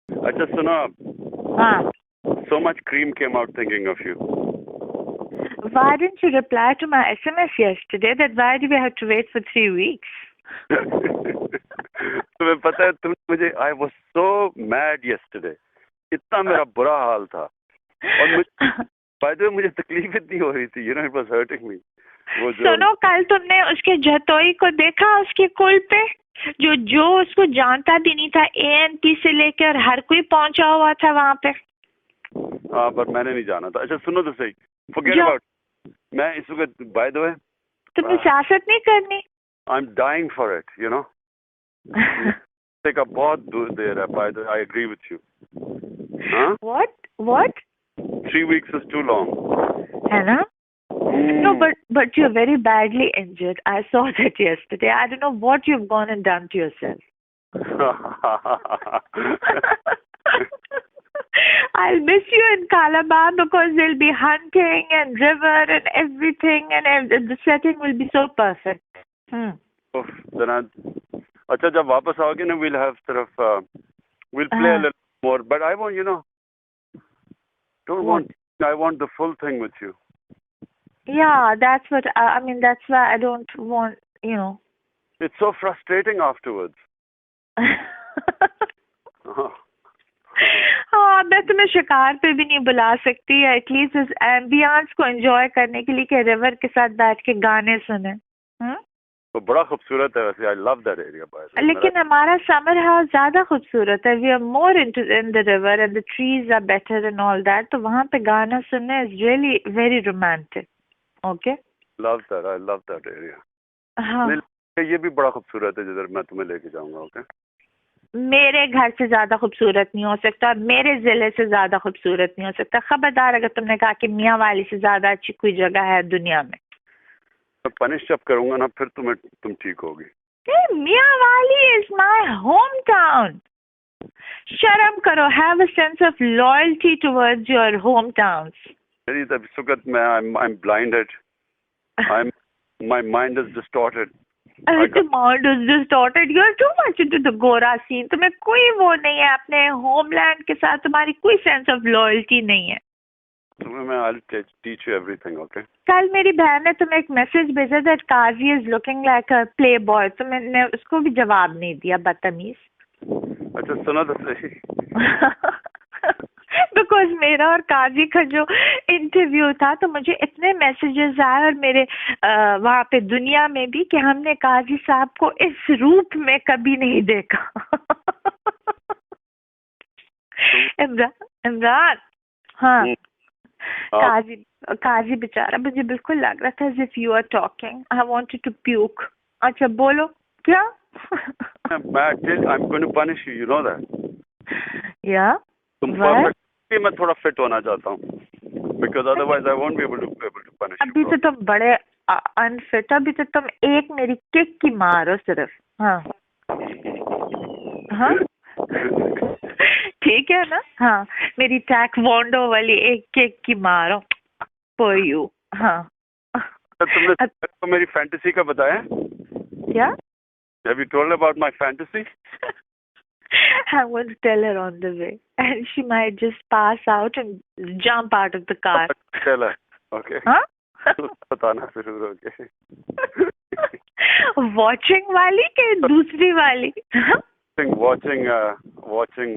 अच्छा सुनो, हाँ. so much cream came out thinking of you. Why didn't you reply to my SMS yesterday? That why do we have to wait for 3 weeks? तुम्हें पता है, तुम मुझे I was so mad yesterday. इतना मेरा बुरा हाल था, और मुझे by the way मुझे तकलीफ इतनी हो रही थी, it was hurting me. वो जो सुनो, कल तुमने उसके जतोई को देखा उसके कुल पे, जो उसको जानता भी नहीं था, ANP से लेकर हर कोई पहुंचा हुआ था वहाँ पे. हाँ, पर मैंने नहीं जाना था. अच्छा सुनो तो सही, forget about. मैं इस वक्त by the way तुम्हें सियासत नहीं करनी. I'm dying for it, देखा बहुत दूर देर है. By the way, I agree with you. हाँ? What? 3 weeks is too long. है ना? No, but you're very badly injured. I saw that yesterday. I don't know what you've gone and done to yourself. I'll miss you in Calabar because there'll be hunting and river and everything, and the setting will be so perfect. अच्छा, जब वापस आओगे ना, we'll have we'll play a little more. But I want, I want the full thing with you. Yeah, that's what I mean. That's why I don't want, It's so frustrating afterwards. हाँ, मैं तुम्हें शिकार पे भी नहीं बुला सकती. At least इस एम्बियंस को एंजॉय करने के लिए कि रिवर के साथ बैठ के गाने सुने. तो बड़ा खूबसूरत है वैसे. I love that area. लेकिन हमारा समर हाउस ज्यादा खूबसूरत है. We are more in the river and the trees are better and all that. तो वहाँ पे गाना सुनना is really very romantic. Okay, love that. I love that area. हाँ, ये भी बड़ा खूबसूरत है जिधर मैं तुम्हें लेके जाऊंगा. ओके, मेरे घर से ज्यादा खूबसूरत नहीं हो सकता, मेरे जिले से ज्यादा खूबसूरत नहीं हो सकता. खबरदार अगर तुमने कहा कि मियाँ वाली से ज्यादा अच्छी कोई जगह है दुनिया में. मैं पनिश जब करूंगा ना, फिर तुम ठीक होगी. मियाँ वाली इज माय होम टाउन. शर्म करो. Have a sense of loyalty towards your home towns. मेरी तब सुकत में I am blinded. my mind is distorted. The mind is distorted. You're too much into the Gora scene. तुम्हें कोई वो नहीं है अपने होमलैंड के साथ. तुम्हारी कोई सेंस ऑफ लॉयल्टी नहीं है. तुम्हें मैं I'll teach you everything. Okay. कल मेरी बहन ने तुम्हें एक मैसेज भेजा that Kazi is looking like a playboy. तुमने उसको भी जवाब नहीं दिया, बदतमीज. अच्छा सुनो तो सही. बिकॉज मेरा और काजी का जो इंटरव्यू था तो मुझे इतने मैसेजेस आए और मेरे वहाँ पे दुनिया में भी कि हमने काजी साहब को इस रूप में कभी नहीं देखा. इमरान. हाँ, काजी बेचारा, मुझे बिल्कुल लग रहा था as if you are talking. I wanted to puke. अच्छा बोलो क्या? I'm going to punish you. You know that. Yeah. तुम perfect. मैं थोड़ा फिट होना चाहता हूँ. Because otherwise I won't be able to punish you. अभी तो तुम बड़े अनफिट. अभी तो तुम एक मेरी किक की मारो सिर्फ. हाँ हाँ, ठीक है ना. हाँ, मेरी टैक्वांडो वाली एक किक की मारो for you. हाँ. तुमने तो मेरी फैंटेसी का बताया क्या? Have you told about my fantasy? I'm going to tell her on the way, and she might just pass out and jump out of the car. Tell her. Okay. हाँ? बताना जरूर. Okay. Watching वाली के दूसरी वाली? Watching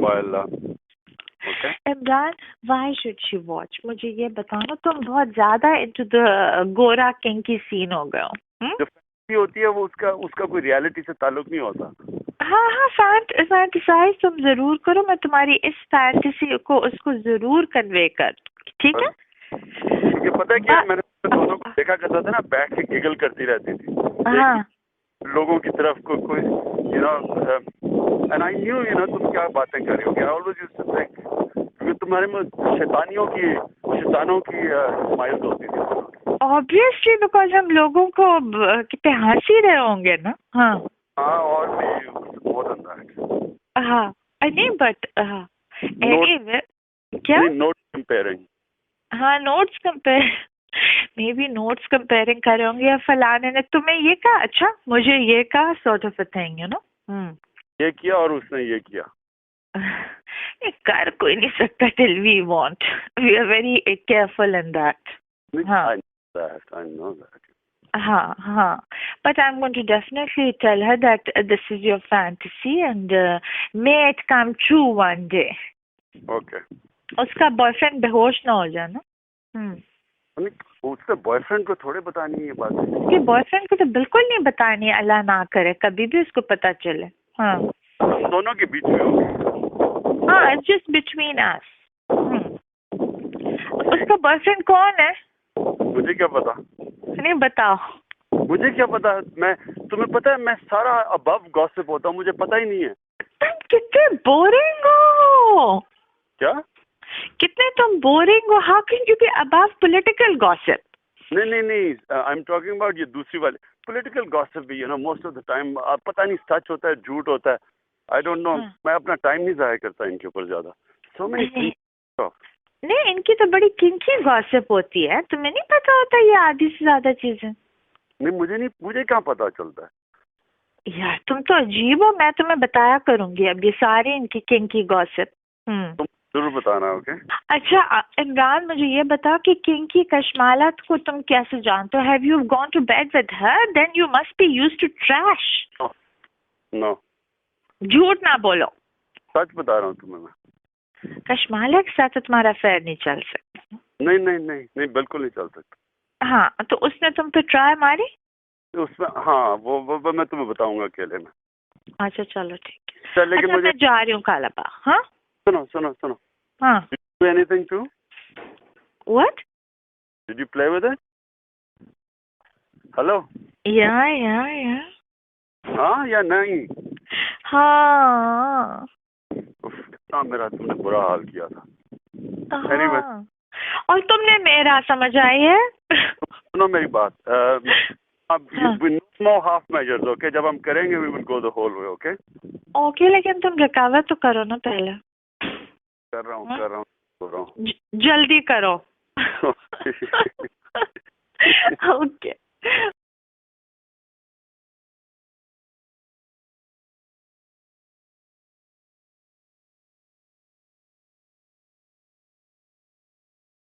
while. Okay. Imran, why should she watch? मुझे ये बताओ ना. तुम बहुत ज्यादा into the गोरा किंग की सीन हो गए हो. जो फैंटेसी होती है वो उसका कोई रियलिटी से ताल्लुक नहीं होता. हाँ, फैंटेसाइज तुम जरूर करो. मैं तुम्हारी इस फैंटेसी को उसको जरूर कन्वे कर. ठीक है. क्योंकि पता है क्या, मैंने दोनों को देखा करता था ना, बैठ के गिगल करती रहती थी. हाँ. लोगों की तरफ कोई and I knew तुम क्या बातें कर रही हो. I always used to think क्योंकि तुम्हारे में शैतानों की हिमायत होती थी. Obviously, because हम लोगों को कितने हंसी रहे होंगे ना. हाँ और भी more than that. हाँ, नहीं बट anyway क्या? Note comparing. हाँ, notes compare. May be notes comparing कर रहे होंगे या फलाने ने तुम्हें ये कहा. अच्छा, मुझे ये कहा, sort of a thing, ये किया और उसने ये किया. ये कर कोई नहीं सकता till we want. We are very careful in that. हाँ. I know that. हाँ. But I'm going to definitely tell her that this is your fantasy and may it come true one day. Okay. उसका boyfriend बेहोश ना हो जाए ना. उसके boyfriend को थोड़े बतानी है ये बात. उसके बॉयफ्रेंड को तो बिल्कुल नहीं बतानी है. अल्लाह ना करे कभी भी उसको पता चले. हाँ. दोनों के बीच में होगी. हाँ, it's just between us. उसका बॉयफ्रेंड कौन है? मुझे क्या पता. नहीं बताओ. मुझे क्या पता. मैं तुम्हें पता है मैं सारा अबव गॉसिप होता हूँ. मुझे पता ही नहीं है. तुम कितने बोरिंग हो. क्या? कितने तुम बोरिंग हो. How can you be above political gossip? नहीं. आई एम टॉकिंग अबाउट ये दूसरी वाली पॉलिटिकल गॉसिप भी. मोस्ट ऑफ द टाइम पता नहीं सच होता है झूठ होता है. I don't know. मैं अपना टाइम नहीं जाया करता इनके ऊपर ज्यादा. So many. नहीं, इनकी तो बड़ी किंकी गॉसिप होती है. तुम्हें नहीं पता होता ये आधी से ज्यादा चीजें. नहीं मुझे कहाँ पता चलता है यार. तुम तो अजीब हो. मैं तुम्हें बताया करूंगी अब ये सारी इनकी किंकी गॉसिप. तुम जरूर बताना. ओके. अच्छा इमरान, मुझे ये बताओ कि किंकी कशमाला को तुम कैसे जानते हो? Have you gone to bed with her? Then you must be used to trash. No. झूठ ना बोलो. सच बता रहा हूँ तुम्हें मैं. कशमाला के साथ तुम्हारा अफेयर नहीं चल सकता. नहीं बिल्कुल नहीं चल सकता. हाँ, तो उसने तुम पे ट्राई मारी उसमें. हाँ वो मैं तुम्हें बताऊंगा अकेले में. अच्छा चलो ठीक है. चल लेकिन अच्छा, मैं जा रही हूँ कालाबा. हाँ सुनो. हाँ. Did you do anything too? What? Did you play with it? Hello? Yeah. हाँ या नहीं? हाँ. कितना मेरा तुमने बुरा हाल किया था. हाँ. Anyway. और तुमने मेरा समझ आई है. सुनो मेरी बात. अब no half measures, okay? जब हम करेंगे we will go the whole way, okay? Okay, लेकिन तुम रिकवर तो करो ना पहले. कर रहा हूँ. जल्दी करो. ओके.